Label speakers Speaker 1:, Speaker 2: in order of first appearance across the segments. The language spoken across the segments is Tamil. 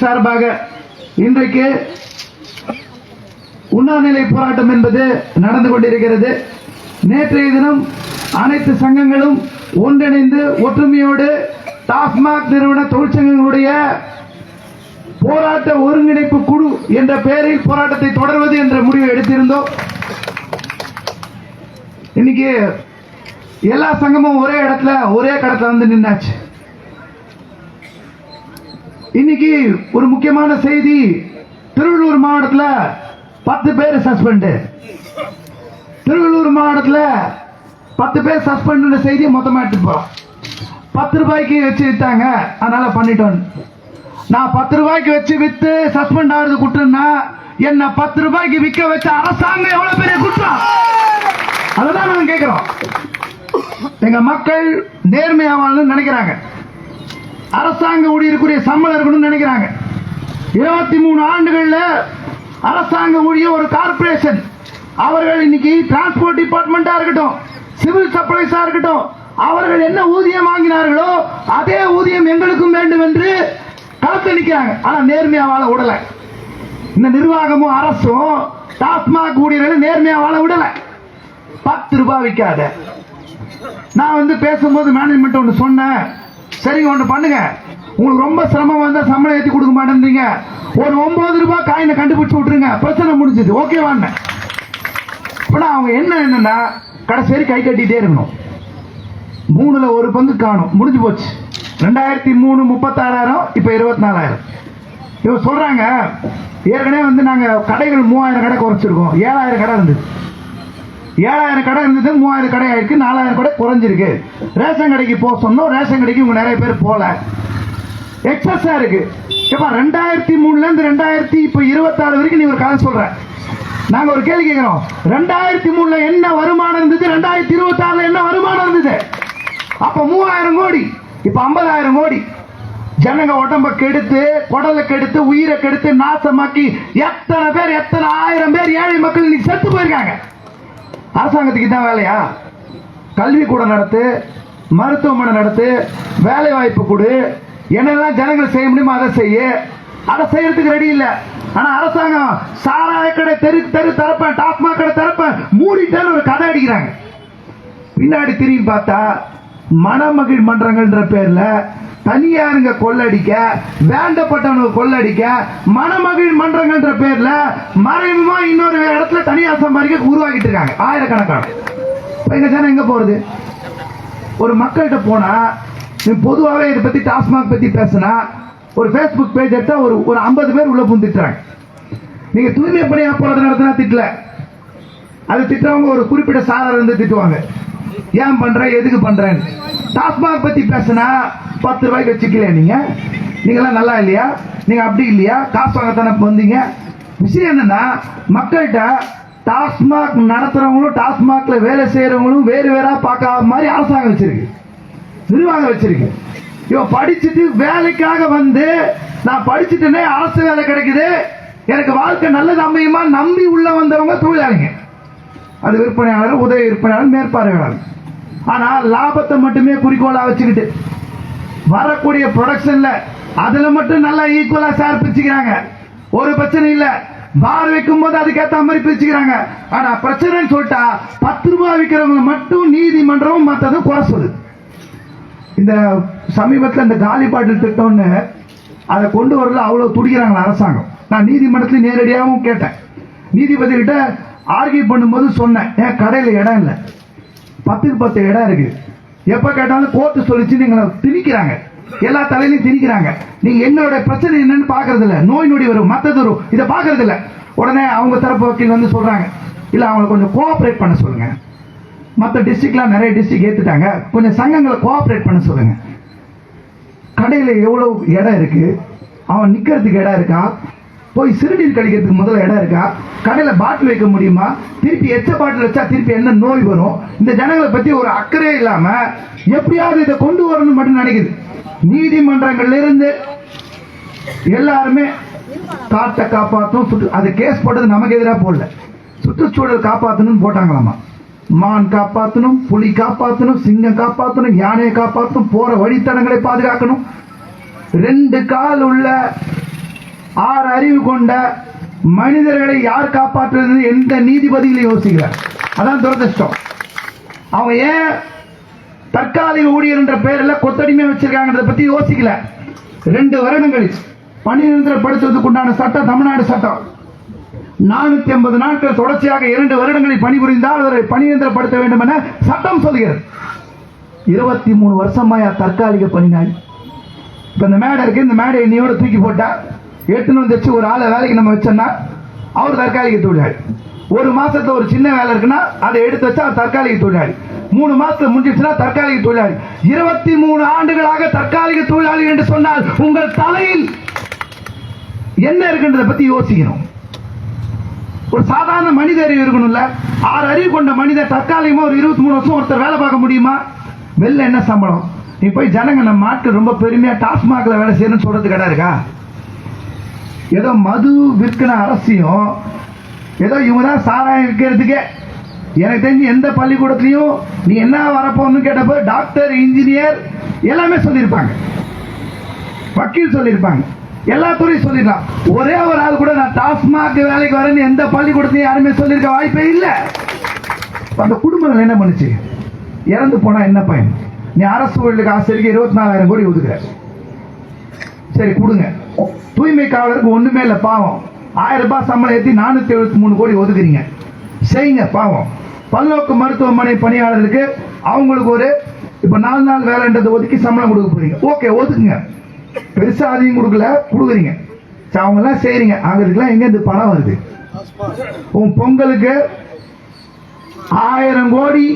Speaker 1: சார்பாக இன்றைக்கு உண்ணாநிலை போராட்டம் என்பது நடந்து கொண்டிருக்கிறது. நேற்றைய தினம் அனைத்து சங்கங்களும் ஒன்றிணைந்து ஒற்றுமையோடு டாஸ்மாக் நிறுவன தொழிற்சங்கங்களுடைய போராட்ட ஒருங்கிணைப்பு குழு என்ற பெயரில் போராட்டத்தை தொடர்வது என்ற முடிவை எடுத்திருந்தோம். இன்னைக்கு எல்லா சங்கமும் ஒரே இடத்துல ஒரே கடத்துல வந்து நின்னாச்சு. இன்னைக்கு ஒரு முக்கியமான செய்தி, திருவள்ளூர் மாவட்டத்தில் 10 பேர் சஸ்பெண்ட். திருவள்ளூர் மாவட்டத்தில் 10 பேர் சஸ்பெண்ட் செய்தி மொத்தமா எடுத்து போறோம். 10 ரூபாய்க்கு வச்சு வித்தாங்க, அதனால பண்ணிட்டோம். நான் 10 ரூபாய்க்கு வச்சு வித்து சஸ்பெண்ட் ஆகுறது குற்றம்னா என்ன 10 ரூபாய்க்கு விற்க வச்ச அரசாங்கம் எவ்வளவு பெரிய குற்றம்? அதுதான் நாங்க கேட்கிறோம். எங்க மக்கள் நேர்மையாவான்னு நினைக்கிறாங்க, அரசாங்க ஊழியருக்குரிய சம்பளம் இருக்கணும்னு நினைக்கிறாங்க. 23 ஆண்டுகள்ல அரசாங்க ஊழியர் ஒரு கார்பரேஷன், அவர்கள் இன்னைக்கு டிரான்ஸ்போர்ட் டிபார்ட்மெண்டா இருக்கட்டும், சிவில் சப்ளைஸா இருக்கட்டும், அவர்கள் என்ன ஊதியம் வாங்கினார்களோ அதே ஊதியம் எங்களுக்கும் வேண்டும் என்று களத்தில் நிற்கிறாங்க. ஆனா நேர்மையா வாழ விடல. இந்த நிர்வாகமும் அரசும் டாஸ்மாக் ஊழியர்களை நேர்மையா வாழ விடல. 10 ரூபாய் விற்காத. நான் பேசும்போது மேனேஜ்மெண்ட் ஒன்று சொன்னேன், சரிங்க ஒன்று பண்ணுங்க, உங்களுக்கு ரொம்ப சிரமம் வந்தா சம்பளம் ஏற்றி கொடுக்க மாட்டேன்றீங்க, ஒரு 9 ரூபாய் காயினை கண்டுபிடிச்சு விட்டுருங்க, பிரச்சனை முடிஞ்சது, ஓகேவான்னு. இப்ப அவங்க என்னன்னா கடைசி கை கட்டிட்டே இருக்கணும். 3ல் 1 பங்கு காணும், முடிஞ்சு போச்சு. 2003 36,000, இப்ப 24,000. இவங்க சொல்றாங்க ஏற்கனவே நாங்க கடைகள் 3000 கடை குறைச்சிருக்கோம். 7000 கடை இருந்தது. 7000 கடை இருந்தது, 3000 கடை ஆயிருக்கு, 4000 கடை குறைஞ்சிருக்கு. ரேஷன் கடைக்கு போக சொன்னோம், ரேஷன் கடைக்கு இவங்க நிறைய பேர் போல, எக்ஸஸா இருக்கு. இப்ப 2003ல இருந்து 2026 வரைக்கும் நீ ஒரு கதை சொல்ற. நாங்க ஒரு கேள்வி கேட்கிறோம், 2003ல என்ன வருமானம் இருந்தது, 2026ல என்ன வருமானம் இருந்தது? அப்ப 3000 கோடி, இப்ப 50,000 கோடி. ஜனங்க உடம்ப கெடுத்து, குடலை கெடுத்து, உயிரை கெடுத்து, நாசமாக்கி எத்தனை பேர், எத்தனை ஆயிரம் பேர் ஏழை மக்கள் இன்னைக்கு செத்து போயிருக்காங்க. அரசாங்கத்துக்கு தான் வேலையா? கல்வி கூட நடத்து, மருத்துவமனை நடத்து, வேலை வாய்ப்பு கொடு, என்னெல்லாம் ஜனங்கள் செய்ய முடியுமோ அதை செய்ய. அதை செய்யறதுக்கு ரெடி இல்ல. ஆனா அரசாங்கம் சாராய கடை தெரு தெரு தரப்பேன், டாஸ்மாக் கடை தரப்பேன், மூடிட்டேன்னு ஒரு கதை அடிக்கிறாங்க. பின்னாடி திரும்பி பார்த்தா மணமகிழ் மன்றங்கள்ன்ற பேர்ல தனியாருங்க கொள்ளடிக்க, வேண்டப்பட்டவங்க கொள்ளடிக்க, மணமகிழ் மன்றங்கள்ன்ற பேர்ல மறைமுகமா இன்னொரு இடத்துல தனியார் சம்பாதிக்க உருவாக்கிட்டு இருக்காங்க ஆயிரக்கணக்கான. எங்க ஜனம் எங்க போறது? ஒரு மக்கள்கிட்ட போனா பொதுவாகவே இதை பத்தி டாஸ்மாக் பத்தி பேசினா ஒரு பேஸ்புக் பேஜ் எடுத்தா ஒரு 50 பேர் உள்ள புந்துட்டுறாங்க. நீங்க தூய்மை பணியா போறது நடத்தினா திட்டல, அது திட்டவங்க ஒரு குறிப்பிட்ட சாரார் இருந்து திட்டுவாங்க, ஏன் பண்ற, எதுக்கு பண்றேன். டாஸ்மாக் பத்தி பேசினா 10 ரூபாய்க்கு வச்சுக்கல, நீங்களாம் நல்லா இல்லையா, நீங்க அப்படி இல்லையா, காசு வாங்கத்தானே வந்தீங்க. விஷயம் என்னன்னா மக்கள்கிட்ட டாஸ்மாக் நடத்துறவங்களும் டாஸ்மாக்ல வேலை செய்யறவங்களும் வேறு வேறா பார்க்காத மாதிரி அரசாங்கம் வச்சிருக்கு, நிர்வாகம் வச்சிருக்கு. இவன் படிச்சுட்டு வேலைக்காக நான் படிச்சுட்டேனே, அரசு வேலை கிடைக்குது, எனக்கு வாழ்க்கை நல்லது அமையுமா நம்பி உள்ள வந்தவங்க தொழிலாளிங்க. அது விற்பனையாளர், உதவி விற்பனையாளர், மேற்பார்வையாளர். ஆனா லாபத்தை மட்டுமே குறிக்கோளா வச்சுக்கிட்டு வரக்கூடிய ப்ரொடக்ஷன்ல அதுல மட்டும் நல்லா ஈக்குவலா ஷேர் பிரிச்சுக்கிறாங்க. ஒரு பிரச்சனை இல்ல, பார் வைக்கும் போது அதுக்கேற்ற மாதிரி பிரிச்சுக்கிறாங்க. ஆனா பிரச்சனைன்னு சொல்லிட்டா 10 ரூபாய் விற்கிறவங்க மட்டும் நீதிமன்றம் மற்றதும் குறை சொல்லுது. இந்த சமீபத்தில் இந்த காலி பாட்டில் திட்டம்னு அதை கொண்டு வரல அவ்வளவு துடிக்கிறாங்க அரசாங்கம். நான் நீதிமன்றத்தில் நேரடியாகவும் கேட்டேன், நீதிபதி கிட்ட ஆர்கியூ பண்ணும்போது சொன்னேன், என் கடையில இடம் இல்லை, 10க்கு 10 இடம் இருக்கு, எப்ப கேட்டாலும் கோர்ட்டு சொல்லிச்சு, நீங்க திணிக்கிறாங்க, எல்லா தலையிலையும் திணிக்கிறாங்க, நீங்க எங்களுடைய பிரச்சனை என்னன்னு பாக்குறது இல்ல, நோய் நொடி வரும், மத்தது வரும், இதை பாக்குறது இல்ல. உடனே அவங்க தரப்பு வக்கீல் சொல்றாங்க, இல்ல அவங்களை கொஞ்சம் கோஆபரேட் பண்ண சொல்லுங்க, மற்ற டிஸ்ட்ரிக்ட்லாம் நிறைய டிஸ்ட்ரிக்ட் ஏத்துட்டாங்க, கொஞ்சம் சங்கங்களை கோஆபரேட் பண்ண சொல்லுங்க. கடையில எவ்வளவு இடம் இருக்கு, அவன் நிக்கிறதுக்கு இடம் இருக்கா, போய் சிறுநீர் கழிக்கிறதுக்கு முதல்ல இடம் இருக்கா, கடையில பாட்டில் வைக்க முடியுமா, திருப்பி எச்ச பாட்டில் வச்சா திருப்பி என்ன நோய் வரும், இந்த ஜனங்களை பத்தி ஒரு அக்கறை இல்லாம எப்படியாவது இதை கொண்டு வரணும் மட்டும் நினைக்குது. நீதிமன்றங்கள்ல இருந்து எல்லாருமே காட்டை காப்பாற்றணும், அது கேஸ் போட்டது நமக்கு எதிராக போடல, சுற்றுச்சூழல் காப்பாற்றணும் போட்டாங்களாமா. மான் காப்பாற்றணும், புலி காப்பாற்றணும், சிங்கம் காப்பாற்றணும், யானையை காப்பாற்றணும், போற வழித்தடங்களை பாதுகாக்கணும். 2 கால் உள்ள 6 அறிவு கொண்ட மனிதர்களை யார் காப்பாற்றுறது எந்த நீதிபதிகளும் யோசிக்கல. அதான் துரதிருஷ்டம். அவங்க ஏன் தற்காலிக ஊழியர் என்ற பெயரில் கொத்தடிமையா வச்சிருக்காங்கன்றத பத்தி யோசிக்கல. 2 வருடங்கள் பணி நிரந்தரப்படுத்துவதற்கு உண்டான சட்டம் தமிழ்நாடு சட்டம். 450 நாட்கள் தொடர்ச்சியாக 2 வருடங்களில் பணிபுரிந்தால் அவரை பணி நிரந்தரப்படுத்த வேண்டும் என சட்டம் சொல்கிறது. 23 வருஷமாயா தற்காலிக பணிநாள். இப்ப இந்த மேடை இருக்கு, இந்த மேடை என்னையோட தூக்கி போட்டா 8 வந்துச்சு ஒரு ஆளை வேலைக்கு நம்ம வச்சோம்னா அவர் தற்காலிக தொழிலாளி. 1 மாசத்துல ஒரு சின்ன வேலை இருக்குன்னா அதை எடுத்து வச்சா அவர் தற்காலிக தொழிலாளி. 3 மாசத்துல முடிஞ்சிச்சுன்னா தற்காலிக தொழிலாளி. 23 ஆண்டுகளாக தற்காலிக தொழிலாளி என்று சொன்னால் உங்கள் தலையில் என்ன இருக்குன்றத பத்தி யோசிக்கணும். ஒரு சாதாரண மனித அறிவு இருக்கணும்ல. 6 அறிவு கொண்ட மனிதர் தற்காலிகமா ஒரு 23 வருஷம் ஒருத்தர் வேலை பார்க்க முடியுமா? வெளில என்ன சம்பளம்? நீ போய் ஜனங்க நம்ம ஆட்கள் ரொம்ப பெருமையா டாஸ்மாக்ல வேலை செய்யணும்னு சொல்றது கடை இருக்கா? ஏதோ மது விற்கிற அரசியும் ஏதோ இவங்க தான் சாராயம் விற்கிறதுக்கே. எனக்கு தெரிஞ்சு எந்த பள்ளிக்கூடத்திலையும் நீ என்ன வரப்போன்னு கேட்டப்போ டாக்டர், இன்ஜினியர் எல்லாமே சொல்லியிருப்பாங்க, வக்கீல் சொல்லியிருப்பாங்க, எல்லா துறையும் சொல்லிடலாம். ஒரே ஒரு ஆள் கூட நான் டாஸ்மாக் வேலைக்கு வரேன்னு எந்த பள்ளிக்கூடத்தையும் யாருமே சொல்லியிருக்க வாய்ப்பே இல்லை. அந்த குடும்பங்கள் என்ன பண்ணுச்சு? இறந்து போனா என்ன பயன்? நீ அரசு ஊழியர்களுக்கு ஆசிரியருக்கு 24,000 கோடி ஒதுக்குற, சரி கொடுங்க. தூய்மை காவலருக்கு ஒண்ணுமே இல்லை, பாவம். 1000 ரூபாய் சம்பளம் ஏற்றி 473 கோடி ஒதுக்குறீங்க, செய்யுங்க பாவம். பல்நோக்கு மருத்துவமனை பணியாளர்களுக்கு அவங்களுக்கு ஒரு இப்ப 4 நாள் வேலைன்றதை ஒதுக்கி சம்பளம் கொடுக்க போறீங்க, ஓகே ஒதுக்குங்க. பெருசா அதிகம் கொடுக்கல, கொடுக்குறீங்க. அவங்க எல்லாம் செய்றீங்க. அங்கெல்லாம் எங்க இந்த பணம் வருது? உன் பொங்கலுக்கு 1000 கோடி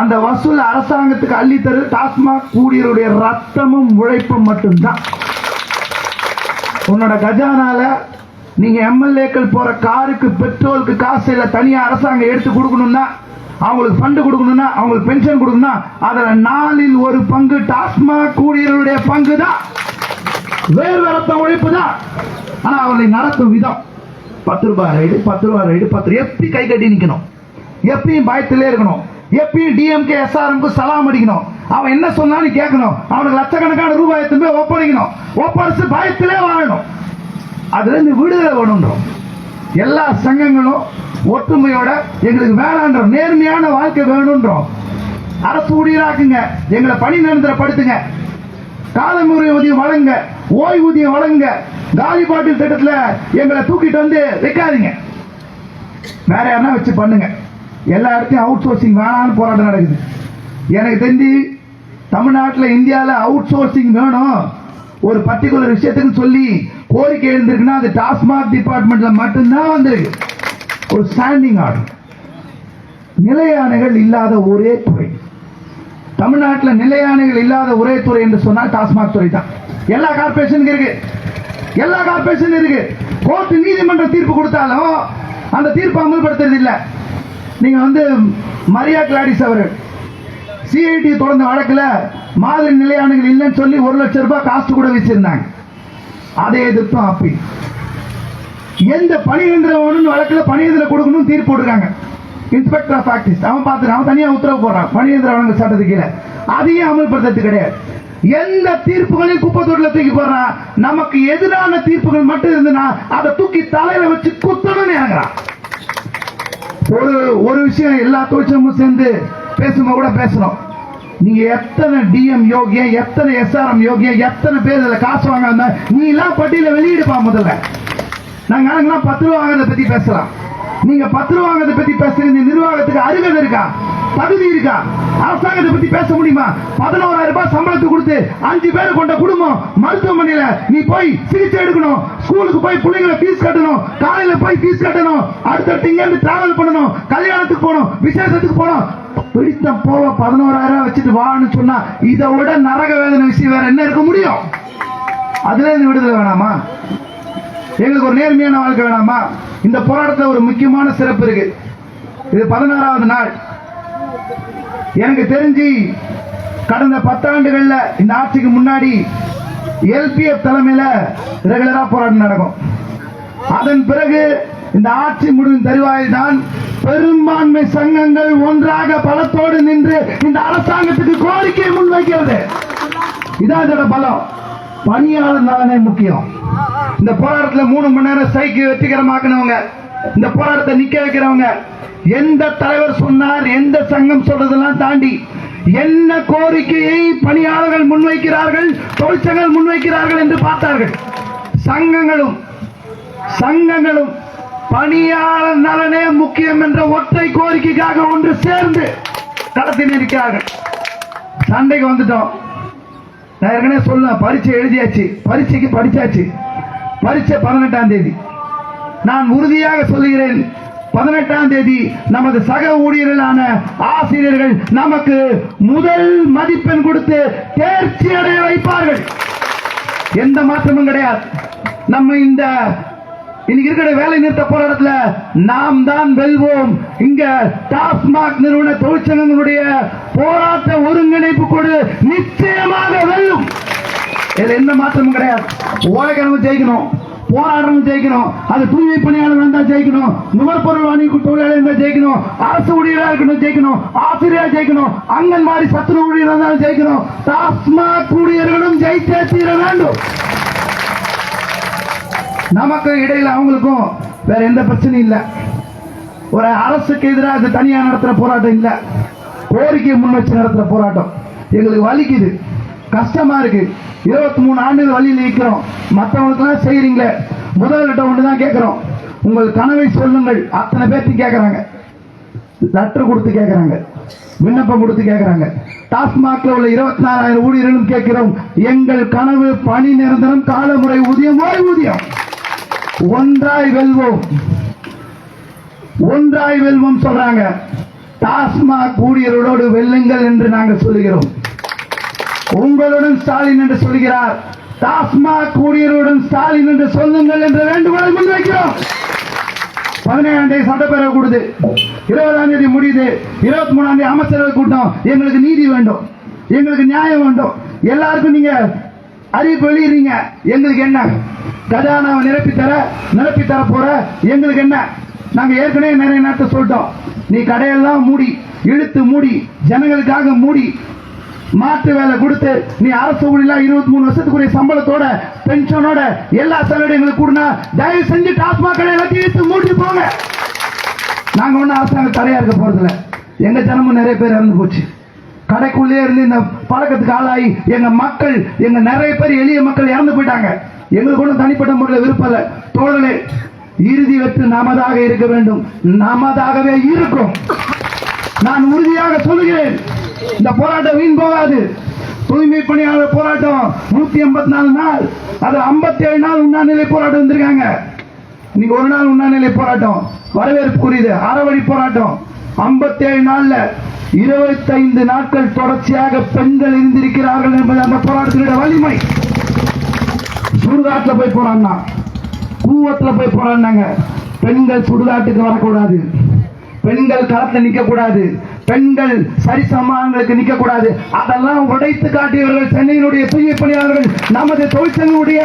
Speaker 1: அந்த வசூல் அரசாங்கத்துக்கு அள்ளித்தரு டாஸ்மாக் ஊழியருடைய ரத்தமும் உழைப்பும் மட்டும்தான். உன்னோட கஜானால நீங்க எம்எல்ஏக்கள் போற காருக்கு பெட்ரோலுக்கு காசு இல்ல, தனியா அரசாங்கம் எடுத்து கொடுக்கணும்னா, அவங்களுக்கு ஃபண்ட் கொடுக்கணும்னா, அவங்களுக்கு பென்ஷன் கொடுக்கணும்னா அதுல 4இல் 1 பங்கு டாஸ்மாக் ஊழியருடைய பங்கு தான், வேறு ரத்த உழைப்பு தான். ஆனா அவர்களை நடத்தும் விதம் 10 ரூபாய் ரைடு, 10 ரூபாய் ரைடு, 10 எப்படி கை கட்டி நிக்கணும், எப்பயும் பயத்திலே இருக்கணும், எப்பயும் டிஎம்கே எஸ்ஆர்எம்க்கு சலாம் அடிக்கணும். அவன் என்ன சொன்னாலும் கேட்கணும், அவனுக்கு லட்சக்கணக்கான ரூபாய் எடுத்து போய் ஒப்படைக்கணும், ஒப்படைச்சு பயத்திலே வாழணும். அதுல இருந்து விடுதலை வேணும்ன்றோம். எல்லா சங்கங்களும் ஒற்றுமையோட எங்களுக்கு வேணான்றோம், நேர்மையான வாழ்க்கை வேணும்ன்றோம். அரசு ஊழியராக்குங்க, எங்களை பணி நிரந்தரப்படுத்துங்க, காலமுறை ஊதியம் வழங்க, ஓய்வூதியம் வழங்க, காலி பாட்டில் திட்டத்தில் எங்களை தூக்கிட்டு வந்து வைக்காதீங்க, வேற யாரா வச்சு பண்ணுங்க. எல்லா இடத்தையும் அவுட் சோர்சிங் வேணாம்னு போராட்டம் நடக்குது. எனக்கு தெரிஞ்சு தமிழ்நாட்டில் இந்தியாவில் அவுட் சோர்சிங் வேணும் ஒரு பர்டிகுலர் விஷயத்துக்கு சொல்லி கோரிக்கை எழுந்திருக்குன்னா அது டாஸ்மாக் டிபார்ட்மெண்ட்ல மட்டும்தான் வந்திருக்கு. ஒரு ஸ்டாண்டிங் ஆர்டர். நிலையானைகள் இல்லாத ஒரே துறை தமிழ்நாட்டில், நிலையானைகள் இல்லாத ஒரே துறை என்று சொன்னால் டாஸ்மாக் துறை தான். எல்லா கார்பரேஷனுக்கு இருக்கு, எல்லா கார்பரேஷன் இருக்கு. கோர்ட் நீதிமன்ற தீர்ப்பு கொடுத்தாலும் அந்த தீர்ப்பு அமல்படுத்துறது இல்லை. நீங்க மரியா கிளாடிஸ் அவர்கள் சிஐடி தொடர்ந்த வழக்குல மாதிரி நிலையானைகள் இல்லைன்னு சொல்லி 1 லட்சம் ரூபாய் காஸ்ட் கூட வச்சிருந்தாங்க. அதை எதிர்த்தும் அப்பீல். எந்த பணியந்திரம் வழக்குல பணியந்திரம் கொடுக்கணும் தீர்ப்பு போட்டுருக்காங்க. இன்ஸ்பெக்டர் ஆஃப் ஆக்டிஸ் அவன் பார்த்துட்டு அவன் தனியா உத்தரவு போடுறான் பணியந்திர வழங்க சட்டத்துக்கு கீழே. அதையும் அமல்படுத்துறது கிடையாது. எந்த தீர்ப்புகளையும் குப்பை தொட்டில தூக்கி போடுறான். நமக்கு எதிரான தீர்ப்புகள் மட்டும் இருந்ததுன்னா அதை தூக்கி தலையில வச்சு குத்தணும்னு இறங்குறான். ஒரு விஷயம் எல்லா தொழிற்சங்கமும் சேர்ந்து பேசும்போது கூட பேசணும். நீங்க எத்தனை டிஎம் யோகியம், எத்தனை எஸ்ஆர்எம் யோகியம், எத்தனை பேர் இதுல காசு வாங்க, நீ எல்லாம் பட்டியல வெளியிடுப்பா. முதல்ல நாங்க 10 ரூபா வாங்குறத பத்தி பேசலாம். நீங்க 10 ரூபா வாங்குறத பத்தி பேசுறீங்க. நிர்வாகத்துக்கு அருகதை இருக்கா, தகுதி இருக்கா? அரசாங்கத்தை பத்தி பேச முடியுமா? 11,000 ரூபாய் சம்பளத்துக்கு கொடுத்து 5 பேர் கொண்ட குடும்பம் மருத்துவமனையில நீ போய் சிகிச்சை எடுக்கணும், ஸ்கூலுக்கு போய் பிள்ளைங்களை ஃபீஸ் கட்டணும், காலையில போய் ஃபீஸ் கட்டணும், அடுத்தடுத்து இங்க இருந்து டிராவல் பண்ணணும், கல்யாணத்துக்கு போகணும், விசேஷத்துக்கு போகணும். பிடித்தம் போக 11,000 வச்சுட்டு வான்னு சொன்னா இதை விட நரக வேதனை விஷயம் வேற என்ன இருக்க முடியும்? அதுல இருந்து விடுதலை வேணாமா? எங்களுக்கு ஒரு நேர்மையான வாழ்க்கை வேணாமா? இந்த போராட்டத்தில் ஒரு முக்கியமான சிறப்பு இருக்கு. இது 16வது நாள். எனக்கு தெரிஞ்சு கடந்த 10 ஆண்டுகள்ல இந்த ஆட்சிக்கு முன்னாடி எல்பிஎஃப் தலைமையில ரெகுலரா போராட்டம் நடக்கும். அதன் பிறகு இந்த ஆட்சி முடியும் தருவாயில் தான் பெரும்பான்மை சங்கங்கள் ஒன்றாக பலத்தோடு நின்று இந்த அரசாங்கத்துக்கு கோரிக்கை முன்வைக்கிறது. இதான் இதோட பலம். பணியாளர் நலனே முக்கியம். இந்த போராட்டத்துல 3 மணி நேரம் ஸ்ட்ரைக் வெற்றிகரமாக்கினவங்க, இந்த போராட்டத்தை நிக்க வைக்கிறவங்க, எந்த தலைவர் சொன்னார், எந்த சங்கம் சொல்றதெல்லாம் தாண்டி என்ன கோரிக்கையை பணியாளர்கள் முன்வைக்கிறார்கள், தொழிற்சங்கங்கள் முன்வைக்கிறார்கள் என்று பார்த்தார்கள். சங்கங்களும் பணியாளர் நலனே முக்கியம் என்ற ஒற்றை கோரிக்கைக்காக ஒன்று சேர்ந்து களத்தில் இருக்கிறார்கள். சண்டைக்கு வந்துட்டோம். நான் ஏற்கனவே சொல்ல, பரீட்சை எழுதியாச்சு, பரீட்சைக்கு படிச்சாச்சு. பரீட்சை 18ஆம் தேதி. நான் உறுதியாக சொல்லுகிறேன், 18ஆம் தேதி நமது சக ஊழியர்களான ஆசிரியர்கள் நமக்கு முதல் மதிப்பெண் கொடுத்து தேர்ச்சி அடைய வைப்பார்கள். எந்த மாற்றமும் கிடையாது. நம்ம இந்த இன்னைக்கு இருக்கிற வேலை நிறுத்த போராட்டத்தில் நாம் தான் வெல்வோம். இங்க டாஸ்மாக் நிறுவன தொழிற்சங்கங்களுடைய போராட்ட ஒருங்கிணைப்பு கொடு நிச்சயமாக வெல்லும். இதுல எந்த மாற்றமும் கிடையாது. ஓலைக்கிழமை ஜெயிக்கணும், போராட்டம் ஜெயிக்கணும், அது தூய்மை பணியாளர் வந்தா ஜெயிக்கணும், நுகர்பொருள் வாணிப தொழிலாளர் இருந்தா ஜெயிக்கணும், அரசு ஊழியராக இருக்கணும் ஜெயிக்கணும், ஆசிரியர் ஜெயிக்கணும், அங்கன்வாடி சத்துணவு ஊழியர் இருந்தாலும் ஜெயிக்கணும், டாஸ்மாக் ஊழியர்களும் ஜெயித்தே தீர வேண்டும். நமக்கு இடையில அவங்களுக்கும் வேற எந்த பிரச்சனையும் இல்ல. ஒரு அரசுக்கு எதிராக தனியா நடத்துற போராட்டம் இல்ல, கோரிக்கை முன் வச்சு நடத்துற போராட்டம். எங்களுக்கு வலிக்குது, கஷ்டமா இருக்கு. 23 ஆண்டுகள் வழியில் இருக்கிறோம். மற்றவங்களுக்கு செய்யறீங்களே, முதல்கிட்ட ஒன்றுதான் கேட்கிறோம், உங்கள் கனவை சொல்லுங்கள். அத்தனை பேர்த்து கேட்கறாங்க, லெட்டர் கொடுத்து கேட்கறாங்க, விண்ணப்பம் கொடுத்து கேட்கறாங்க. டாஸ்மாக்ல உள்ள 24,000 ஊழியர்களும் கேட்கிறோம், எங்கள் கனவு பணி நிரந்தரம், காலமுறை ஊதியம், ஓய்வூதியம். ஒன்றாய் வெல்வோம் சொல்றாங்க. டாஸ்மாக் ஊழியர்களோடு வெல்லுங்கள் என்று நாங்கள் சொல்லுகிறோம். உங்களுடன் ஸ்டாலின் என்று சொல்கிறார், டாஸ்மாக் ஊழியருடன் ஸ்டாலின் என்று சொல்லுங்கள் என்ற வேண்டுகோளை முன்வைக்கிறோம். 17ஆம் தேதி சட்டப்பேரவை கூடுது, 20ஆம் தேதி முடியுது, 23ஆம் தேதி அமைச்சரவை கூட்டம். எங்களுக்கு நீதி வேண்டும், எங்களுக்கு நியாயம் வேண்டும். எல்லாருக்கும் நீங்க அறிவிப்பு வெளியிடுறீங்க, எங்களுக்கு என்ன? கஜானாவை நிரப்பி தர போற எங்களுக்கு என்ன? நாங்க ஏற்கனவே நிறைய நேரத்தை சொல்லிட்டோம், நீ கடையெல்லாம் மூடி, இழுத்து மூடி, ஜனங்களுக்காக மூடி, மாற்று வேலை கொடுத்து, நீ அரசு ஊழியர் 23 வருஷத்துக்குரிய சம்பளத்தோட, பென்ஷனோட, எல்லா சலுகைகளும் கூடனா தயவு செஞ்சு டாஸ்மாக் கடை இழுத்து மூடி போங்க. நாங்க ஒன்னும் அரசாங்க தடையா இருக்க போறதில்ல. எங்க ஜனமும் நிறைய பேர் இறந்து போச்சு. கடைக்குள்ளே இருந்து இந்த பழக்கத்துக்கு ஆளாகி எங்க மக்கள், எங்க நிறைய பேர் எளிய மக்கள் இறந்து போயிட்டாங்க. எங்களுக்கு ஒன்றும் தனிப்பட்ட முறையில் விருப்பம் இல்லை. தோழர்களே, இறுதி வெற்றி நமதாக இருக்க வேண்டும், நமதாகவே இருக்கும். நான் உறுதியாக சொல்லுகிறேன், இந்த போராட்டம் வீண் போகாது. தூய்மை பணியாளர் போராட்டம் 184 நாள், அது 57 நாள் உண்ணாநிலை போராட்டம் வந்திருக்காங்க. இன்னைக்கு ஒரு நாள் உண்ணாநிலை போராட்டம் வரவேற்புக்குரியது. அறவழி போராட்டம் 57 நாள்ல 25 நாட்கள் தொடர்ச்சியாக பெண்கள் இருந்திருக்கிறார்கள் என்பது அந்த போராட்டத்தினுடைய வலிமை. சுடுகாட்டில் போய் போறான்னா, கூவத்தில் போய் போறாங்க. பெண்கள் சுடுகாட்டுக்கு வரக்கூடாது, பெண்கள் களத்தில் நிக்க கூடாது, பெண்கள் சரிசமானங்களுக்கு நிக்க கூடாது. அதெல்லாம் உடைத்து காட்டியவர்கள் சென்னையினுடைய தூய்மை பணியாளர்கள், நமது தொழிற்சங்களுடைய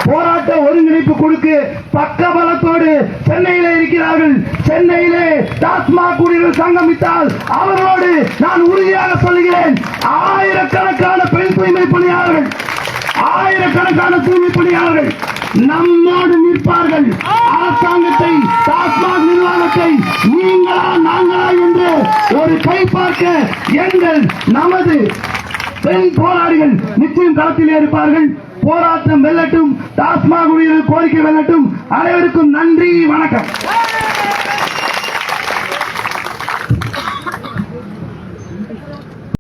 Speaker 1: போராட்ட ஒருங்கிணைப்பு குழுக்கு பக்கபலத்தோடு சென்னையிலே இருக்கிறார்கள். சென்னையிலே டாஸ்மாக் ஊழியர்கள் சங்கமித்தால் அவர்களோடு நான் உறுதியாக சொல்லுகிறேன், ஆயிரக்கணக்கான பெண் தூய்மை பணியாளர்கள், ஆயிரக்கணக்கான தூய்மை பணியாளர்கள் நம்மோடு நிற்பார்கள். அரசாங்கத்தை, டாஸ்மாக் நிர்வாகத்தை நீங்களா நாங்களா என்று ஒரு கை பார்க்க நமது பெண் போராளிகள் நிச்சயம் களத்திலே இருப்பார்கள். போராட்டம் வெல்லட்டும், டாஸ்மாக் ஊழியர்கள் கோரிக்கை வெல்லட்டும். அனைவருக்கும் நன்றி, வணக்கம்.